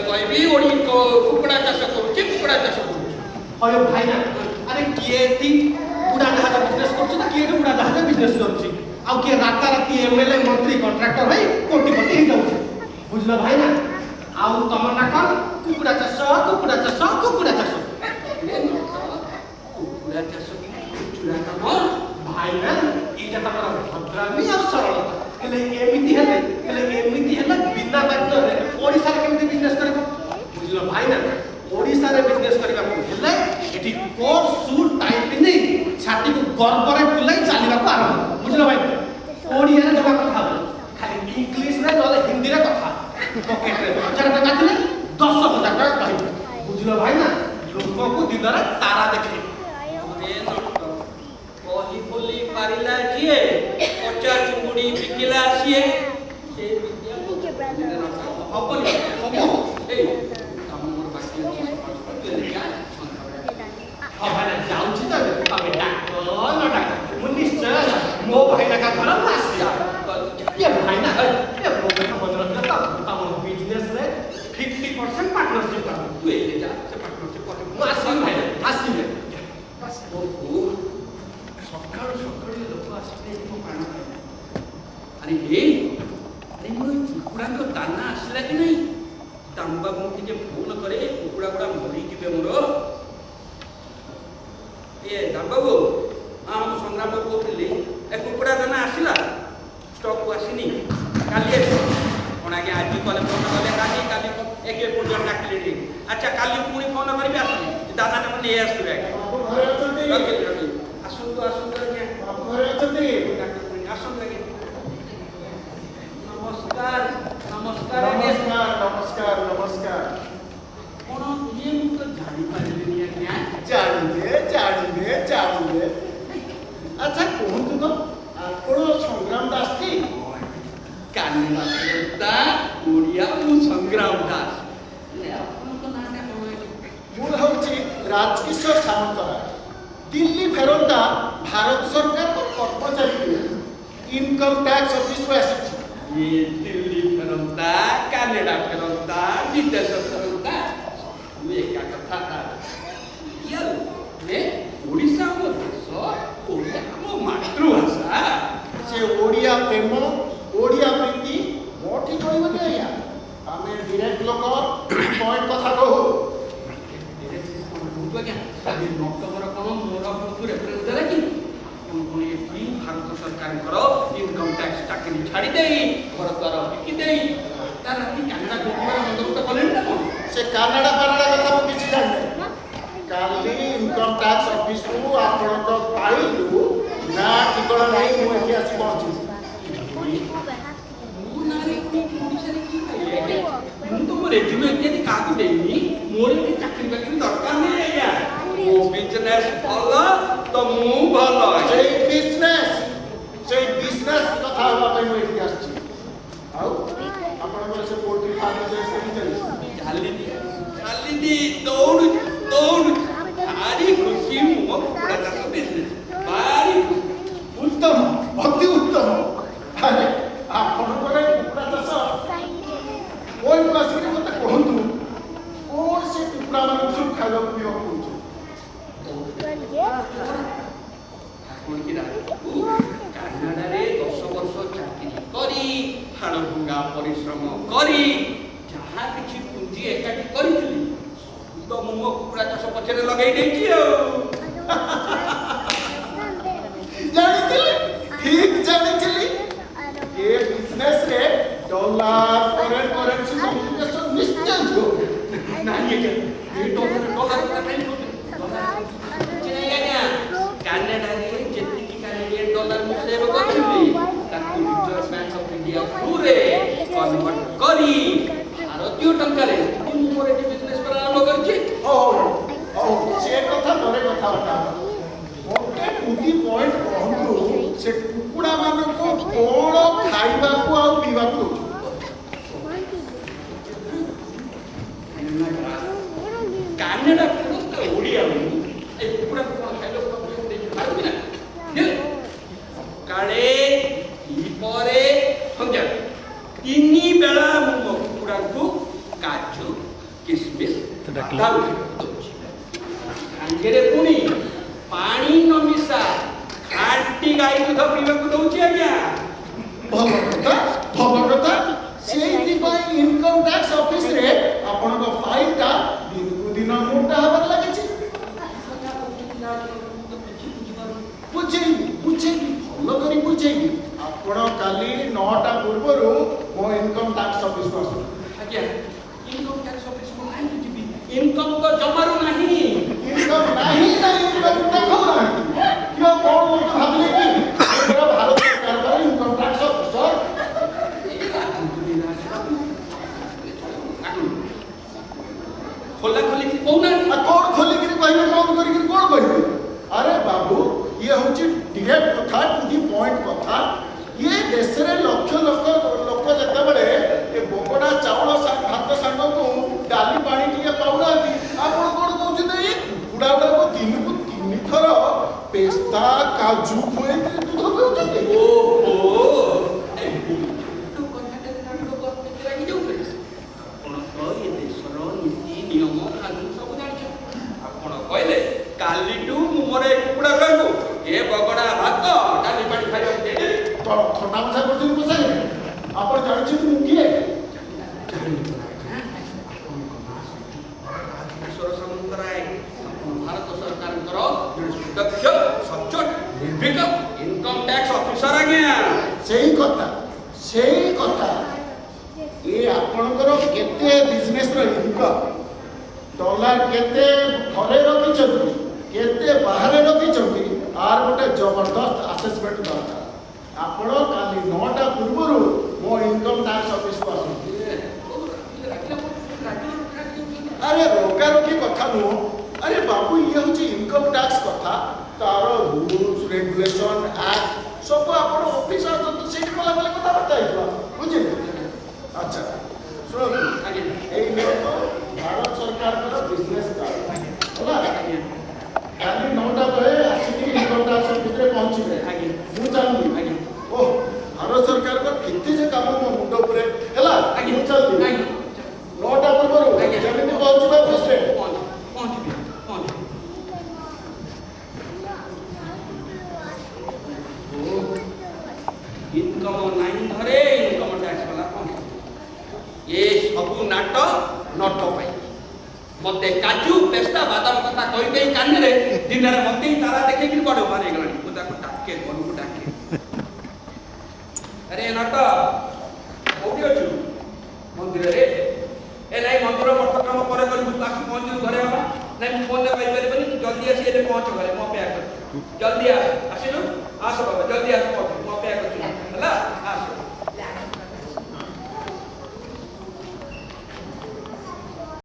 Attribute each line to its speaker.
Speaker 1: कहबी ओडी कुकुड़ा चाष करूची कुकुड़ा चाष करूची
Speaker 2: अरे भाई ना अरे किए ती उड़ा जहाज बिजनेस करछ ना किए उड़ा जहाज बिजनेस करछ आ किए राता राती एमएलए मंत्री कॉन्ट्रैक्टर भाई कोटिपति ही जाउछ बुझलो भाई ना आउ तमर ना कर कुकुड़ा चाष कुकुड़ा चाष कुकुड़ा चाष
Speaker 1: कुकुड़ा चाष चुरा का
Speaker 2: भाई ना एटा तमर भद्रामी और सरलता हेले एमिति हेले बिना बाध्यरे ओडिसा रे केमिति बिजनेस करबो बुझलो भाई ना ओडिसा रे बिजनेस करबा को हेले एठी कोट सूट टाई पिनी छाती को गर्व रे फुलाई चालीबा को आरंभ बुझलो भाई ओडिया रे जबा कथा खाली इंग्लिश रे नले हिंदी रे कथा पॉकेट रे 1000 टका दिले 10000 टका कहबो बुझलो भाई ना लोक को दिन रे तारा देखले
Speaker 1: रे नट कही बोली पारिला जिए पचा चुंगुडी बिकिला सिए से विद्या हबनी हबो ए हमर बाकी
Speaker 2: हां भाई ना जाउछि त तबे डाक्टर न डाक्टर मु निश्चय मो भाई ना का घर आसिया ये भाई ना ये प्रोग्राम बन रहा था हम बिजनेस रे 50% पार्टनरशिप कर
Speaker 1: तू ए जा से पार्टनरशिप कर
Speaker 2: मु आसी भाई
Speaker 1: बस ओ सकाळ सकाळ लोक आसते तो पाणी अरे हे अरे मो कुकुड़ा को दाना आसला कि नहीं तांबा मु टिके फोन करे कुकुड़ा गुडा मरी जिवे मोर ए दांबाबू हम संग्राम बाबू कहली ए कुकुड़ा दाना आसिला स्टॉक को आसीनी काली कोना के आज कले फोन कले काली काली एक एक पुंजर डाकली अच्छा काली पुणी फोन करबी आसली दाना ने ले आसुरे आसंतु आसंतु आज्ञा
Speaker 2: घरे अछती
Speaker 1: आसन लगे नमस्कार नमस्कार
Speaker 2: नमस्कार नमस्कार नमस्कार
Speaker 1: कोन ये मुक जानि पारिलेनी आज्ञा
Speaker 2: जानिबे अच्छा कहंतु तो आपण संग्राम दास की
Speaker 1: कान्ना देवता ओडिया मु संग्राम दास ले आपण को नाटा कोन
Speaker 2: मूल होची राजकिशोर सामंतराय दिल्ली फेरंता भारत सरकार को कर्मचारी इनकम टैक्स ऑफिस को आसी
Speaker 1: ये दिल्ली फेरंता कनाडा फेरंता विदेश फेरंता ये क्या कथा था यार ने ओडिसा मो देश ओडिया मो मातृभाषा
Speaker 2: से ओडिया प्रेम ओडिया प्रीति मोठी कहबो के या हमें डायरेक्ट लोक पॉइंट कथा कहू
Speaker 1: तो क्या अभी नक्टबर कोन मोर को रेफरेंस देला कि कोन ये टीम भारत सरकार करो इनकम टैक्स चाकरी छाड़ी देई घर द्वार बिकी देई तार राती कनाडा गोकुमार बंदोबस्त कलेन ना कोन
Speaker 2: से कनाडा कथा मु किछि जाने काली इनकम टैक्स ऑफिस को आपण तो पाइलु ना ठिकाना नहीं मु एठी आसी पहुंची
Speaker 1: मु ना रे ओडिसा रे की पाइले मु तो मो रेज्यूमे इत्यादि काकु देनी मोर के चाकरी बाकरी दरकार नहीं आया ओ बिजनेस भलो तो मु भलो
Speaker 2: से बिजनेस कथा हवा पे मु एठी आसी आउ आपण को से पोल्ट्री फार्म बिजनेस करी
Speaker 1: चाली दी दौड़ भारी खुशी मो कुकुड़ा चाष बिजनेस भारी
Speaker 2: उत्तम अति उत्तम अरे आपण को कुकुड़ा चाष कोई पासी मते कहंतु कोन से कुकुड़ा मन सब खाइबा पियो कहंतु
Speaker 1: कोन की कनाडा रे 10 वर्ष चाकरी करी हाड़भंगा परिश्रम करी जहाँ किसी पुंजी एकाठी करी तो मो कुकुड़ा चाष पछरे लगई देछि
Speaker 2: ठीक जानिथिली ये बिजनेस रे डॉलर फॉरेन करेंसी कम्युनिकेशन निश्चय हो
Speaker 1: नहीं ये डॉलर का नहीं कनाडा रे जेतिकी कनाडियन डॉलर मु सेव करथिली ताकू रिजर्व बैंक ऑफ इंडिया पूरे कन्वर्ट करी भारतीय टंका रे मु मोर एटी बिजनेस पर आरंभ करछि
Speaker 2: ओ से कथा मोरे कथा होता ओके उदी पॉइंट कहंतु से कुकुड़ा मान को कोन खाइबा को आ पीबा को
Speaker 1: कनाडा को ओडिया ए कुकुड़ा को खाइलो को दे पारबी ना काले परे संध्या तीन बेला मु कुकुड़ा को काजू ସାଙ୍ଗରେ ପୁଣି ପାଣି ନ ମିଶା ଖାଣ୍ଟି ଗାଈ ଦୁଧ ପିଇବାକୁ ଦଉଛି ଆଜ୍ଞା।
Speaker 3: ଭଲ କଥା ସେଇଥିପାଇଁ ଇନକମ୍ ଟ୍ୟାକ୍ସ ଅଫିସରେ ଆପଣଙ୍କ ଫାଇଲଟା ଦିନକୁ ଦିନ ମୋଟା ହେବାରେ ଲାଗିଛି। ବୁଝେଇବି ଭଲ କରି ବୁଝେଇବି। ଆପଣ କାଲି 9ଟା ପୂର୍ବରୁ ମୋ ଇନକମ୍ ଟ୍ୟାକ୍ସ ଅଫିସକୁ ଆସନ୍ତୁ।
Speaker 1: ଆଜ୍ଞା ଇନକମ୍ ଟ୍ୟାକ୍ସ ଅଫିସକୁ କାହିଁକି ଯିବି? ଇନକମ୍ ତ ଜମାରୁ ନାହିଁ।
Speaker 3: ଇନକମ୍ ନାହିଁ ନା ଇନକମ୍ ଦେଖାଉନାହାନ୍ତି? କିଏ କ'ଣ ମୋତେ ଭାବିଲେ କି ଭାରତ ସରକାରଙ୍କର ଇନକମ୍ ଟ୍ୟାକ୍ସ ଅଫିସର?
Speaker 1: ଖୋଲା ଖୋଲିକି କହୁନାହାନ୍ତି।
Speaker 3: କ'ଣ ଖୋଲିକିରି କହିବେ, ବନ୍ଦ କରିକିରି କ'ଣ କହିବେ? ଆରେ ବାବୁ, ଇଏ ହେଉଛି ଡିରେକ୍ଟ କଥା, ଟୁ ଦି ପଏଣ୍ଟ କଥା। ଇଏ ଦେଶରେ ଲକ୍ଷ ଲୋକ ଯେତେବେଳେ ଏ ବଗଡ଼ା ଚାଉଳ ଭାତ ସାଙ୍ଗକୁ ଡାଲି ପାଣି ଟିକେ ପାଉନାହାନ୍ତି, ଆପଣ କ'ଣ କହୁଛନ୍ତି? ଏଇ କୁକୁଡ଼ା ଗୁଡ଼ାକ ଦିନକୁ 3 ଥର ପେସ୍ତା କାଜୁ ଖୁଆଇକିରି ଦୁଧ ପିଉଛନ୍ତି।
Speaker 1: କାଲିଠୁ ମୁଁ ମୋର ଏ କୁକୁଡ଼ା ଖାଇବୁ ଏ ବଗଡ଼ା ଭାତ ଡାଲି ପାଣି ଖାଇବାକୁ ଦେଲି।
Speaker 3: ଥଣ୍ଡା ମଶା କରୁଛନ୍ତି ବସାଇ। ଆପଣ ଜାଣିଛନ୍ତି ମୁଁ କିଏ?
Speaker 1: ଭାରତ ସରକାରଙ୍କର ସୁଦକ୍ଷ ସଚ୍ଚୋଟ ନିର୍ଭୀକ ଇନକମ୍ ଟ୍ୟାକ୍ସ ଅଫିସର ଆଜ୍ଞା।
Speaker 3: ସେଇ କଥା ଏ ଆପଣଙ୍କର କେତେ ବିଜନେସର ଇନକମ୍, ଡଲାର କେତେ ଘରେ ରଖିଛନ୍ତି, କେତେ ବାହାରେ ରଖିଛନ୍ତି, ଆର ଗୋଟେ ଜବରଦସ୍ତ ଆସେସମେଣ୍ଟ ଦରକାର। ଆପଣ କାଲି 9ଟା ପୂର୍ବରୁ ମୋ ଇନକମ୍ ଟ୍ୟାକ୍ସ ଅଫିସକୁ ଆସନ୍ତୁ। ଆରେ ରୋକାରୋକି କଥା ନୁହଁ। ଆରେ ବାବୁ, ଇଏ ହେଉଛି ଇନକମ୍ ଟ୍ୟାକ୍ସ କଥା। ତାର ରୁଲ୍ସ ରେଗୁଲେସନ ଆକ୍ଟ ସବୁ ଆପଣ ଅଫିସ ଆସନ୍ତୁ, ସେଇଠି ଗଲା ବେଳେ କଥାବାର୍ତ୍ତା ହେଇଯିବା, ବୁଝିଲେ? ଆଚ୍ଛା ଶୁଣନ୍ତୁ, ଏଇ ନିୟମ ଭାରତ ସରକାରଙ୍କର ବିଜନେସ କାର୍ଡ ହେଲା। କାଲି 9ଟା ବେଳେ ଆସିକି ଇନକମ୍ ଟ୍ୟାକ୍ସ ଅଫିସରେ ପହଞ୍ଚିବେ। ମୁଁ ଚାଲିଲି। ଓହ, ଭାରତ ସରକାରଙ୍କର କେତେ ଯେ କାମ ମୋ ମୁଣ୍ଡ ଉପରେ ହେଲା। ମୁଁ ଚାଲିଲି 9ଟା ପୂର୍ବରୁ ଯେମିତି ପହଞ୍ଚିବା ଅଫିସରେ।
Speaker 1: ଇନକମ୍ ନାହିଁ ଘରେ, ଇନକମ୍ ଟ୍ୟାକ୍ସ ବାଲା କଣ? ଏ ସବୁ ନାଟ ନଟ ପାଇଁ ମତେ କାଜୁ ପେସ୍ତା ବାଦାମ କଥା କହି କହି କାନରେ ଦିନରେ ମତେ ତାରା ଦେଖେଇକି ବଡ଼ ବାର ହେଇଗଲାଣି। ମୁଁ ତାକୁ ଡାକେ, ଘରକୁ ଡାକେ। ଆରେ ନଟ କୋଉଠି ଅଛୁ? ମନ୍ଦିରରେ? ଏ ନାଇଁ, ମନ୍ଦିର ମଠ କାମ ପରେ କରିବୁ, ତାକୁ ପହଞ୍ଚିବୁ ଘରେ ହବା। ନାଇଁ ମୁଁ ଫୋନରେ କହିପାରିବନି, ତୁ ଜଲ୍ଦି ଆସି ଏଠି ପହଞ୍ଚ ଘରେ, ମୋ ଅପେକ୍ଷା କର। ଜଲ୍ଦି ଆସିଲୁ, ଆସ ବାବା।